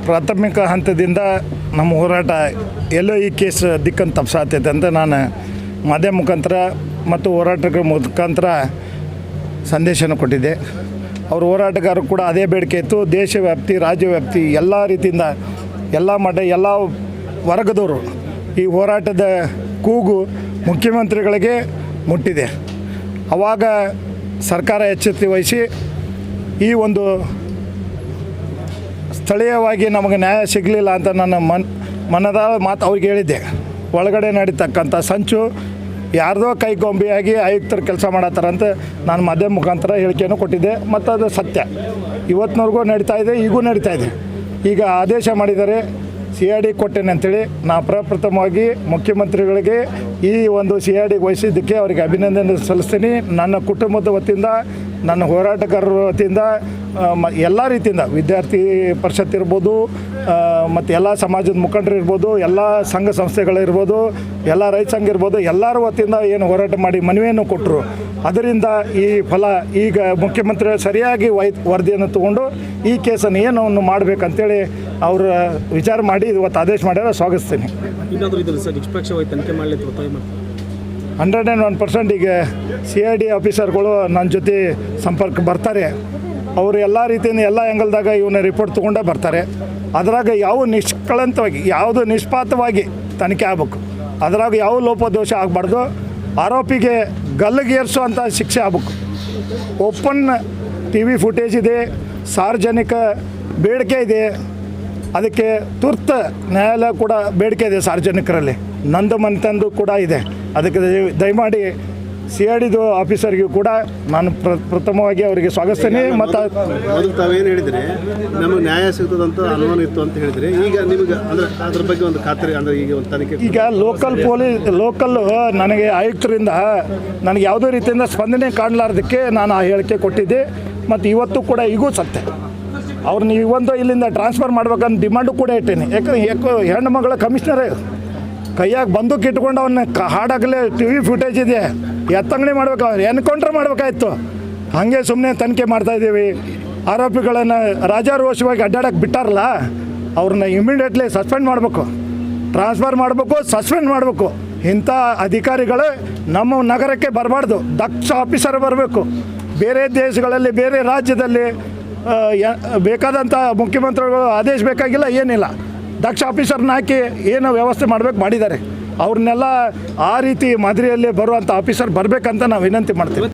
ಪ್ರಾಥಮಿಕ ಹಂತದಿಂದ ನಮ್ಮ ಹೋರಾಟ ಎಲ್ಲೋ ಈ ಕೇಸ್ ದಿಕ್ಕನ್ನು ತಪ್ಪಿಸಾತೈತೆ ಅಂತ ನಾನು ಮಾಧ್ಯಮ ಮುಖಾಂತರ ಮತ್ತು ಹೋರಾಟಗಳ ಮುಖಾಂತರ ಸಂದೇಶನ ಕೊಟ್ಟಿದ್ದೆ. ಅವ್ರ ಹೋರಾಟಗಾರರು ಕೂಡ ಅದೇ ಬೇಡಿಕೆ ಇತ್ತು. ದೇಶವ್ಯಾಪ್ತಿ, ರಾಜ್ಯವ್ಯಾಪ್ತಿ ಎಲ್ಲ ರೀತಿಯಿಂದ ಎಲ್ಲ ಮಟ್ಟ ಎಲ್ಲ ವರ್ಗದವರು ಈ ಹೋರಾಟದ ಕೂಗು ಮುಖ್ಯಮಂತ್ರಿಗಳಿಗೆ ಮುಟ್ಟಿದೆ. ಆವಾಗ ಸರ್ಕಾರ ಎಚ್ಚರಿಕೆ ವಹಿಸಿ ಈ ಒಂದು ಸ್ಥಳೀಯವಾಗಿ ನಮಗೆ ನ್ಯಾಯ ಸಿಗಲಿಲ್ಲ ಅಂತ ನನ್ನ ಮನದ ಮಾತು ಅವ್ರಿಗೆ ಹೇಳಿದ್ದೆ. ಒಳಗಡೆ ನಡೀತಕ್ಕಂಥ ಸಂಚು ಯಾರ್ದೋ ಕೈಗೊಂಬೆಯಾಗಿ ಆಯುಕ್ತರು ಕೆಲಸ ಮಾಡತ್ತಾರಂತ ನಾನು ಮಾಧ್ಯಮ ಮುಖಾಂತರ ಹೇಳಿಕೆಯನ್ನು ಕೊಟ್ಟಿದ್ದೆ ಮತ್ತು ಅದು ಸತ್ಯ. ಇವತ್ತಿನವರೆಗೂ ನಡೀತಾ ಇದೆ, ಈಗೂ ನಡೀತಾ ಇದೆ. ಈಗ ಆದೇಶ ಮಾಡಿದ್ದಾರೆ, CID ಕೊಟ್ಟೇನೆ ಅಂಥೇಳಿ. ನಾನು ಪ್ರಪ್ರಥಮವಾಗಿ ಮುಖ್ಯಮಂತ್ರಿಗಳಿಗೆ ಈ ಒಂದು CID ವಹಿಸಿದ್ದಕ್ಕೆ ಅವರಿಗೆ ಅಭಿನಂದನೆ ಸಲ್ಲಿಸ್ತೀನಿ. ನನ್ನ ಕುಟುಂಬದ ವತಿಯಿಂದ, ನನ್ನ ಹೋರಾಟಗಾರರ ವತಿಯಿಂದ, ಎಲ್ಲ ರೀತಿಯಿಂದ ವಿದ್ಯಾರ್ಥಿ ಪರಿಷತ್ ಇರ್ಬೋದು, ಮತ್ತು ಎಲ್ಲ ಸಮಾಜದ ಮುಖಂಡರು ಇರ್ಬೋದು, ಎಲ್ಲ ಸಂಘ ಸಂಸ್ಥೆಗಳಿರ್ಬೋದು, ಎಲ್ಲ ರೈತ ಸಂಘ ಇರ್ಬೋದು, ಎಲ್ಲರ ವತಿಯಿಂದ ಏನು ಹೋರಾಟ ಮಾಡಿ ಮನವಿಯನ್ನು ಕೊಟ್ಟರು. ಅದರಿಂದ ಈ ಫಲ ಈಗ ಮುಖ್ಯಮಂತ್ರಿ ಸರಿಯಾಗಿ ವರದಿಯನ್ನು ತಗೊಂಡು ಈ ಕೇಸನ್ನು ಏನು ಮಾಡಬೇಕಂತೇಳಿ ಅವರು ವಿಚಾರ ಮಾಡಿ ಇವತ್ತು ಆದೇಶ ಮಾಡ್ಯಾರ. ಸ್ವಾಗತಿಸ್ತೀನಿ. 101% ಈಗ CID ಆಫೀಸರ್ಗಳು ನನ್ನ ಜೊತೆ ಸಂಪರ್ಕ ಬರ್ತಾರೆ. ಅವರು ಎಲ್ಲ ರೀತಿಯಿಂದ ಎಲ್ಲ ಆ್ಯಂಗಲ್ದಾಗ ಇವನ್ನ ರಿಪೋರ್ಟ್ ತೊಗೊಂಡೇ ಬರ್ತಾರೆ. ಅದ್ರಾಗ ಯಾವ ನಿಷ್ಕಳಂಕವಾಗಿ, ಯಾವುದು ನಿಷ್ಪಾತವಾಗಿ ತನಿಖೆ ಆಗಬೇಕು. ಅದ್ರಾಗ ಯಾವ ಲೋಪದೋಷ ಆಗಬಾರ್ದು. ಆರೋಪಿಗೆ ಗಲ್ಲಿಗೇರಿಸುವಂಥ ಶಿಕ್ಷೆ ಆಗಬೇಕು. ಓಪನ್ TV ಫುಟೇಜ್ ಇದೆ, ಸಾರ್ವಜನಿಕ ಬೇಡಿಕೆ ಇದೆ. ಅದಕ್ಕೆ ತುರ್ತು ನ್ಯಾಯಾಲಯ ಕೂಡ ಬೇಡಿಕೆ ಇದೆ ಸಾರ್ವಜನಿಕರಲ್ಲಿ. ನಂದು ಮನೆತಂದು ಕೂಡ ಇದೆ. ಅದಕ್ಕೆ ದಯಮಾಡಿ CIDದು ಆಫೀಸರ್ಗೂ ಕೂಡ ನಾನು ಪ್ರಥಮವಾಗಿ ಅವರಿಗೆ ಸ್ವಾಗತಿಸ್ತೀನಿ. ಮತ್ತು ಮೊದಲು ತಾವೇನು ಹೇಳಿದ್ರಿ, ನಮಗೆ ನ್ಯಾಯ ಸಿಗ್ತದಂತ ಅನುಮಾನ ಇತ್ತು ಅಂತ ಹೇಳಿದ್ರಿ. ಈಗ ನಿಮಗೆ ಅಂದರೆ ಅದ್ರ ಬಗ್ಗೆ ಒಂದು ಖಾತ್ರಿ, ಅಂದರೆ ಈಗ ಒಂದು ತನಿಖೆ ಈಗ ಲೋಕಲ್ಲು ನನಗೆ ಆಯುಕ್ತರಿಂದ ನನಗೆ ಯಾವುದೇ ರೀತಿಯಿಂದ ಸ್ಪಂದನೆ ಕಾಣಲಾರ್ದಕ್ಕೆ ನಾನು ಆ ಹೇಳಿಕೆ ಕೊಟ್ಟಿದ್ದೆ. ಮತ್ತು ಇವತ್ತು ಕೂಡ ಈಗೂ ಸತ್ಯ. ಅವ್ರನ್ನ ಇವೊಂದು ಇಲ್ಲಿಂದ ಟ್ರಾನ್ಸ್ಫರ್ ಮಾಡ್ಬೇಕಂತ ಡಿಮಾಂಡು ಕೂಡ ಇಟ್ಟೇನೆ. ಯಾಕೆ ಹೆಣ್ಣು ಮಗಳ ಕಮಿಷನರೇ ಕೈಯಾಗ ಬಂದೂಕು ಇಟ್ಕೊಂಡು ಅವನ್ನ ಹಾಡಾಗಲೇ TV ಫುಟೇಜ್ ಇದೆ, ಎತ್ತಂಗಡಿ ಮಾಡ್ಬೇಕು, ಅವ್ರು ಎನ್ಕೌಂಟ್ರ್ ಮಾಡಬೇಕಾಯ್ತು. ಹಾಗೆ ಸುಮ್ಮನೆ ತನಿಖೆ ಮಾಡ್ತಾಯಿದ್ದೀವಿ. ಆರೋಪಿಗಳನ್ನು ರಾಜಾರೋಷವಾಗಿ ಅಡ್ಡಾಡಕ್ಕೆ ಬಿಟ್ಟಾರಲ್ಲ, ಅವ್ರನ್ನ ಇಮಿಡಿಯೇಟ್ಲಿ ಸಸ್ಪೆಂಡ್ ಮಾಡಬೇಕು, ಟ್ರಾನ್ಸ್ಫರ್ ಮಾಡಬೇಕು, ಸಸ್ಪೆಂಡ್ ಮಾಡಬೇಕು. ಇಂಥ ಅಧಿಕಾರಿಗಳು ನಮ್ಮ ನಗರಕ್ಕೆ ಬರಬಾರ್ದು. ದಕ್ಷ ಆಫೀಸರ್ ಬರಬೇಕು. ಬೇರೆ ದೇಶಗಳಲ್ಲಿ, ಬೇರೆ ರಾಜ್ಯದಲ್ಲಿ ಬೇಕಾದಂಥ ಮುಖ್ಯಮಂತ್ರಿಗಳು ಆದೇಶ ಬೇಕಾಗಿಲ್ಲ, ಏನಿಲ್ಲ. ದಕ್ಷ ಆಫೀಸರ್ನ ಹಾಕಿ ಏನು ವ್ಯವಸ್ಥೆ ಮಾಡಬೇಕು ಮಾಡಿದ್ದಾರೆ. ಅವ್ರನ್ನೆಲ್ಲ ಆ ರೀತಿ ಮಾದರಿಯಲ್ಲಿ ಬರುವಂಥ ಆಫೀಸರ್ ಬರಬೇಕಂತ ನಾವು ವಿನಂತಿ ಮಾಡ್ತೀವಿ.